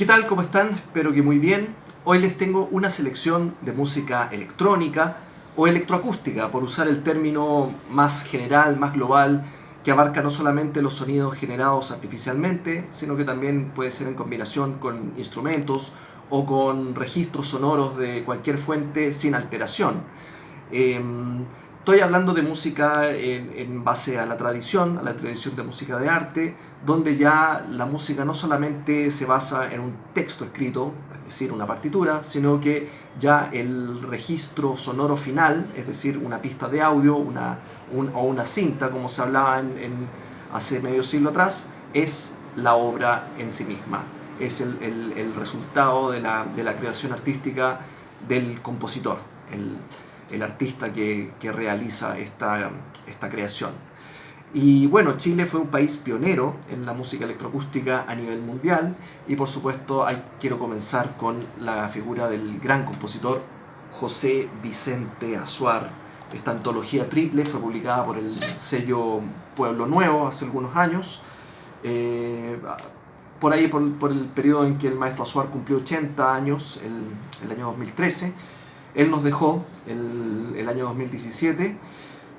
¿Qué tal? ¿Cómo están? Espero que muy bien. Hoy les tengo una selección de música electrónica o electroacústica, por usar el término más general, más global, que abarca no solamente los sonidos generados artificialmente, sino que también puede ser en combinación con instrumentos o con registros sonoros de cualquier fuente sin alteración. Estoy hablando de música en base a la tradición de música de arte, donde ya la música no solamente se basa en un texto escrito, es decir, una partitura, sino que ya el registro sonoro final, es decir, una pista de audio o una cinta, como se hablaba hace medio siglo atrás, es la obra en sí misma, es el resultado de la creación artística del compositor, el artista que realiza esta creación. Y bueno, Chile fue un país pionero en la música electroacústica a nivel mundial y por supuesto quiero comenzar con la figura del gran compositor José Vicente Azuar. Esta antología triple fue publicada por el sello Pueblo Nuevo hace algunos años, por ahí por el periodo en que el maestro Azuar cumplió 80 años, el año 2013. Él nos dejó el año 2017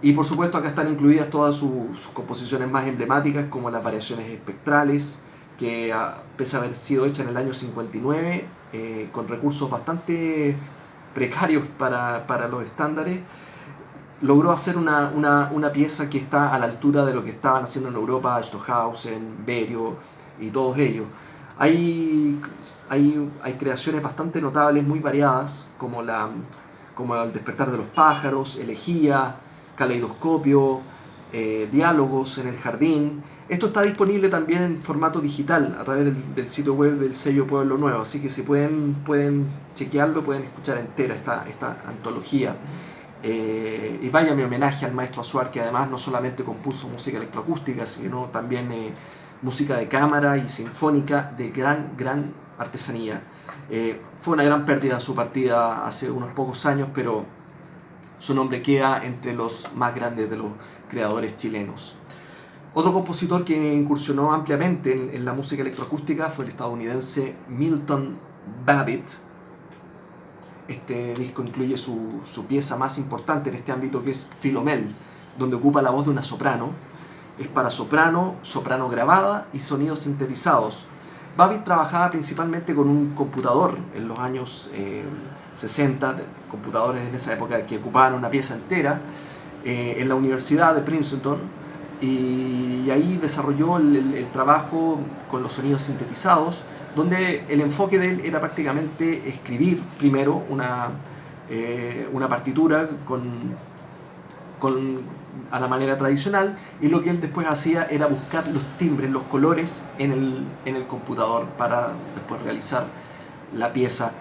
y por supuesto acá están incluidas todas sus composiciones más emblemáticas, como las variaciones espectrales, que pese a haber sido hecha en el año 59 con recursos bastante precarios para los estándares, logró hacer una pieza que está a la altura de lo que estaban haciendo en Europa Stockhausen, Berio y todos ellos. Hay creaciones bastante notables, muy variadas, como El despertar de los pájaros, Elegía, Caleidoscopio, Diálogos en el jardín. Esto está disponible también en formato digital a través del sitio web del sello Pueblo Nuevo, así que si pueden chequearlo, pueden escuchar entera esta antología. Y vaya mi homenaje al maestro Azuar, que además no solamente compuso música electroacústica, sino también música de cámara y sinfónica de gran artesanía. Fue una gran pérdida su partida hace unos pocos años, pero su nombre queda entre los más grandes de los creadores chilenos. Otro compositor que incursionó ampliamente en la música electroacústica fue el estadounidense Milton Babbitt. Este disco incluye su pieza más importante en este ámbito, que es Philomel, donde ocupa la voz de una soprano. Es para soprano, soprano grabada y sonidos sintetizados. Babbitt trabajaba principalmente con un computador en los años 60, computadores en esa época que ocupaban una pieza entera, en la Universidad de Princeton, y ahí desarrolló el trabajo con los sonidos sintetizados, donde el enfoque de él era prácticamente escribir primero una partitura a la manera tradicional, y lo que él después hacía era buscar los timbres, los colores en el computador para después realizar la pieza.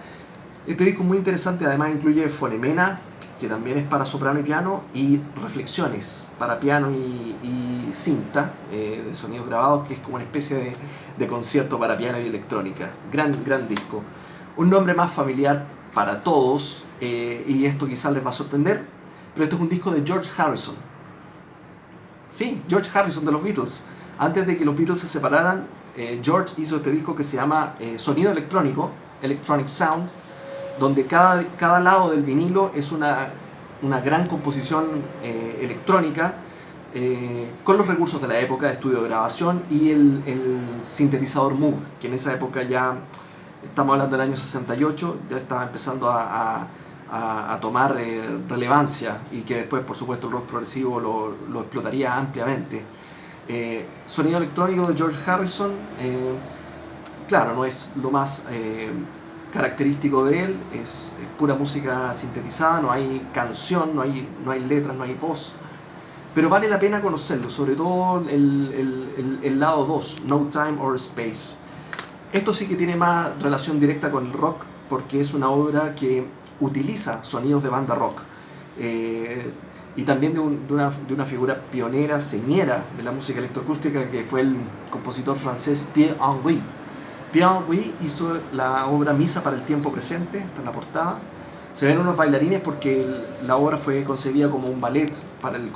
Este disco es muy interesante, además incluye Fonemena, que también es para soprano y piano, y Reflexiones para piano y cinta de sonidos grabados, que es como una especie de concierto para piano y electrónica. Gran disco. Un nombre más familiar para todos, y esto quizás les va a sorprender, pero este es un disco de George Harrison. Sí, George Harrison de los Beatles. Antes de que los Beatles se separaran, George hizo este disco que se llama Sonido Electrónico, Electronic Sound, donde cada lado del vinilo es una gran composición electrónica, con los recursos de la época de estudio de grabación y el sintetizador Moog, que en esa época, ya estamos hablando del año 68, ya estaba empezando a tomar relevancia, y que después, por supuesto, el rock progresivo lo explotaría ampliamente. Sonido electrónico de George Harrison, claro, no es lo más característico de él, es pura música sintetizada, no hay canción, no hay letras, no hay voz, pero vale la pena conocerlo, sobre todo el lado 2, No Time or Space. Esto sí que tiene más relación directa con el rock, porque es una obra que utiliza sonidos de banda rock, y también de una figura pionera, señera de la música electroacústica, que fue el compositor francés Pierre Henry. Pierre Henry hizo la obra Misa para el tiempo presente, está en la portada. Se ven unos bailarines porque la obra fue concebida como un ballet para el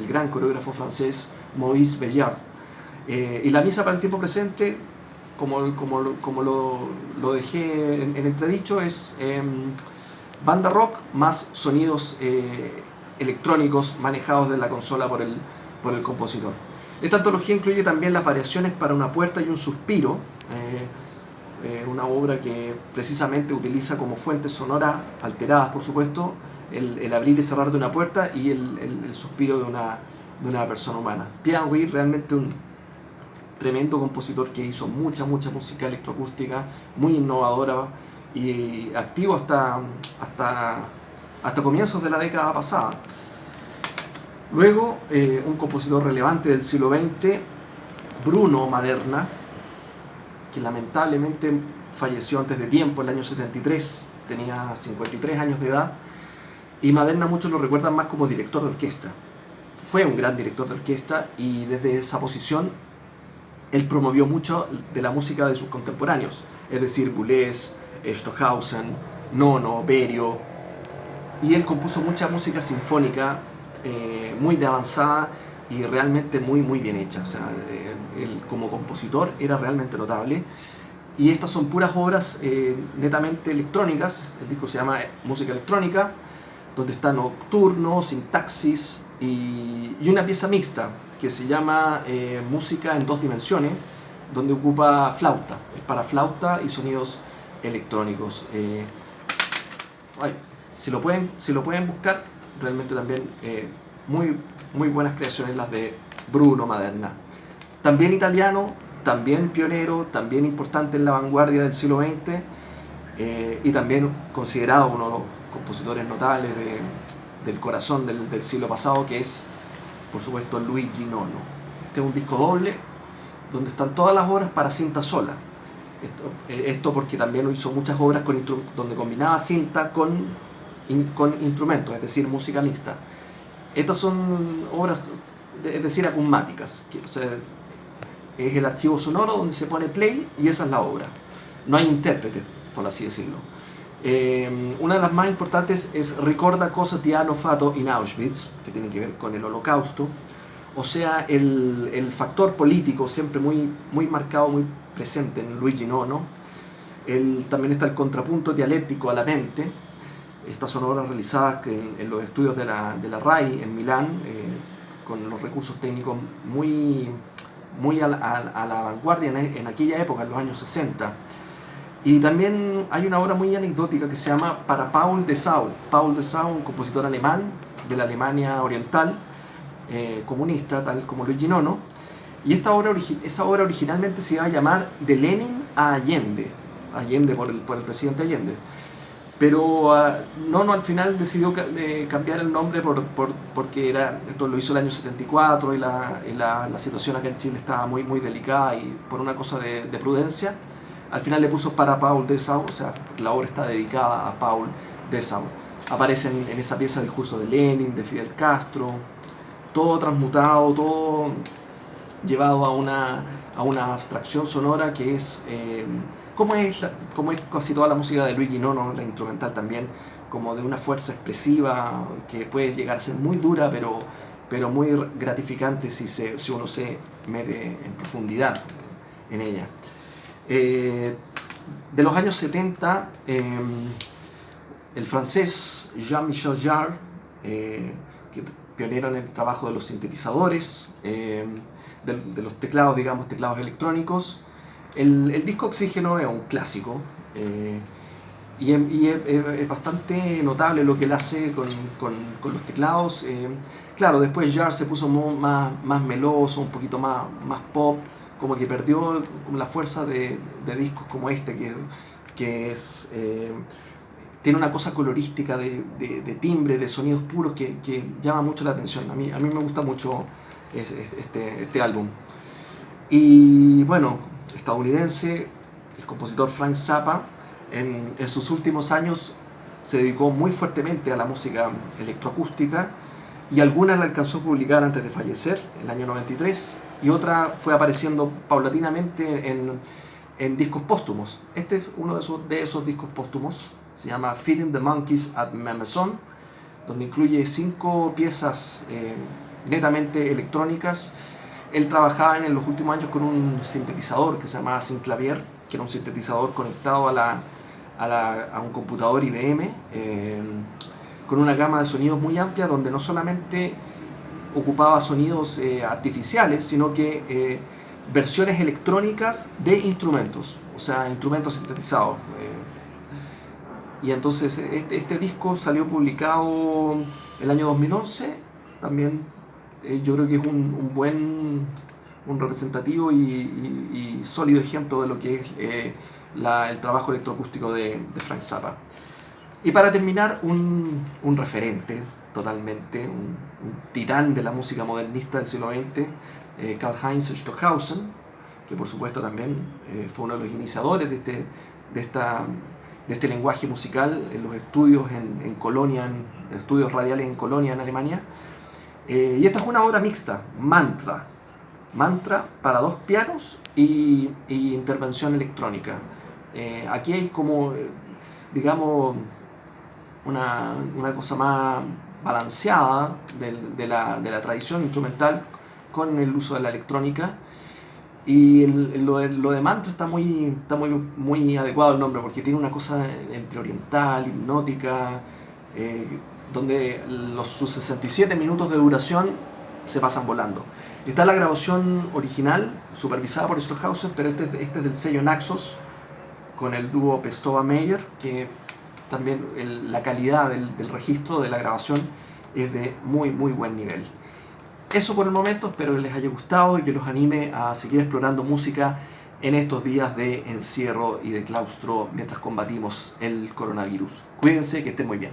gran coreógrafo francés Maurice Béjart. Y la Misa para el tiempo presente como lo dejé en entredicho, es banda rock más sonidos electrónicos manejados de la consola por el compositor. Esta antología incluye también las variaciones para una puerta y un suspiro, una obra que precisamente utiliza como fuentes sonoras alteradas, por supuesto, el abrir y cerrar de una puerta y el suspiro de una persona humana. Pierre Henry, realmente un tremendo compositor que hizo mucha música electroacústica, muy innovadora y activo hasta comienzos de la década pasada. Luego, un compositor relevante del siglo XX, Bruno Maderna, que lamentablemente falleció antes de tiempo, en el año 73, tenía 53 años de edad, y Maderna muchos lo recuerdan más como director de orquesta. Fue un gran director de orquesta y desde esa posición él promovió mucho de la música de sus contemporáneos, es decir, Boulez, Stockhausen, Nono, Berio, y él compuso mucha música sinfónica muy de avanzada y realmente muy bien hecha. O sea, él como compositor era realmente notable. Y estas son puras obras netamente electrónicas. El disco se llama Música Electrónica, donde está Nocturno, Sintaxis y una pieza mixta que se llama Música en dos dimensiones, donde ocupa flauta. Es para flauta y sonidos electrónicos. Si lo pueden buscar, realmente también muy buenas creaciones las de Bruno Maderna. También italiano, también pionero, también importante en la vanguardia del siglo XX y también considerado uno de los compositores notables del corazón del siglo pasado, que es, por supuesto, Luigi Nono. Este es un disco doble donde están todas las obras para cinta sola. Esto porque también hizo muchas obras donde combinaba cinta con instrumentos, es decir, música mixta. Estas son obras, es decir, acusmáticas, o sea, es el archivo sonoro donde se pone play y esa es la obra. No hay intérprete, por así decirlo. Una de las más importantes es Ricorda cosa ti hanno fatto in Auschwitz, que tiene que ver con el Holocausto. O sea, el factor político siempre muy marcado, muy presente en Luigi Nono. También está el contrapunto dialéctico a la mente. Estas son obras realizadas en los estudios de la RAI en Milán, con los recursos técnicos muy a la vanguardia en aquella época, en los años 60. Y también hay una obra muy anecdótica que se llama Para Paul Dessau. Paul Dessau, un compositor alemán de la Alemania oriental, comunista, tal como Luigi Nono. Y esa obra originalmente se iba a llamar De Lenin a Allende por el presidente Allende. Pero Nono al final decidió cambiar el nombre porque esto lo hizo el año 74 y la situación acá en Chile estaba muy delicada y por una cosa de prudencia, al final le puso Para Paul Dessau, o sea, la obra está dedicada a Paul Dessau. Aparecen en esa pieza discursos de Lenin, de Fidel Castro, todo transmutado, todo llevado a una abstracción sonora que es... como es casi toda la música de Luigi Nono, la instrumental también, como de una fuerza expresiva que puede llegar a ser muy dura, pero muy gratificante si uno se mete en profundidad en ella. De los años 70, el francés Jean-Michel Jarre, pionero en el trabajo de los sintetizadores, de los teclados, digamos, teclados electrónicos. El disco Oxígeno es un clásico y es bastante notable lo que él hace con los teclados. Claro, después Jarre se puso más meloso, un poquito más pop, como que perdió la fuerza de discos como este, que es, tiene una cosa colorística de timbre, de sonidos puros que llama mucho la atención. A mí me gusta mucho este álbum. Y bueno, estadounidense, el compositor Frank Zappa, en sus últimos años se dedicó muy fuertemente a la música electroacústica y algunas la alcanzó a publicar antes de fallecer, en el año 93, y otra fue apareciendo paulatinamente en discos póstumos. Este es uno de esos discos póstumos, se llama Feeding the Monkeys at Memaison, donde incluye 5 piezas netamente electrónicas. él trabajaba en los últimos años con un sintetizador que se llamaba Synclavier, que era un sintetizador conectado a un computador IBM, con una gama de sonidos muy amplia, donde no solamente ocupaba sonidos artificiales, sino que versiones electrónicas de instrumentos, o sea, instrumentos sintetizados. Y entonces este disco salió publicado el año 2011, también yo creo que es un representativo y sólido ejemplo de lo que es el trabajo electroacústico de Frank Zappa. Y para terminar, un referente totalmente, un titán de la música modernista del siglo XX, Karlheinz Stockhausen, que por supuesto también fue uno de los iniciadores de este lenguaje musical en los estudios en Colonia, en estudios radiales en Colonia, en Alemania. Y esta es una obra mixta, mantra para dos pianos y intervención electrónica. Aquí hay como, digamos, una cosa más balanceada de la tradición instrumental con el uso de la electrónica. Y lo de mantra está muy adecuado el nombre, porque tiene una cosa entre oriental, hipnótica, donde sus 67 minutos de duración se pasan volando. Está la grabación original, supervisada por Stockhausen, pero este es del sello Naxos, con el dúo Pestova-Meyer, que también la calidad del registro de la grabación es de muy buen nivel. Eso por el momento, espero que les haya gustado y que los anime a seguir explorando música en estos días de encierro y de claustro mientras combatimos el coronavirus. Cuídense, que estén muy bien.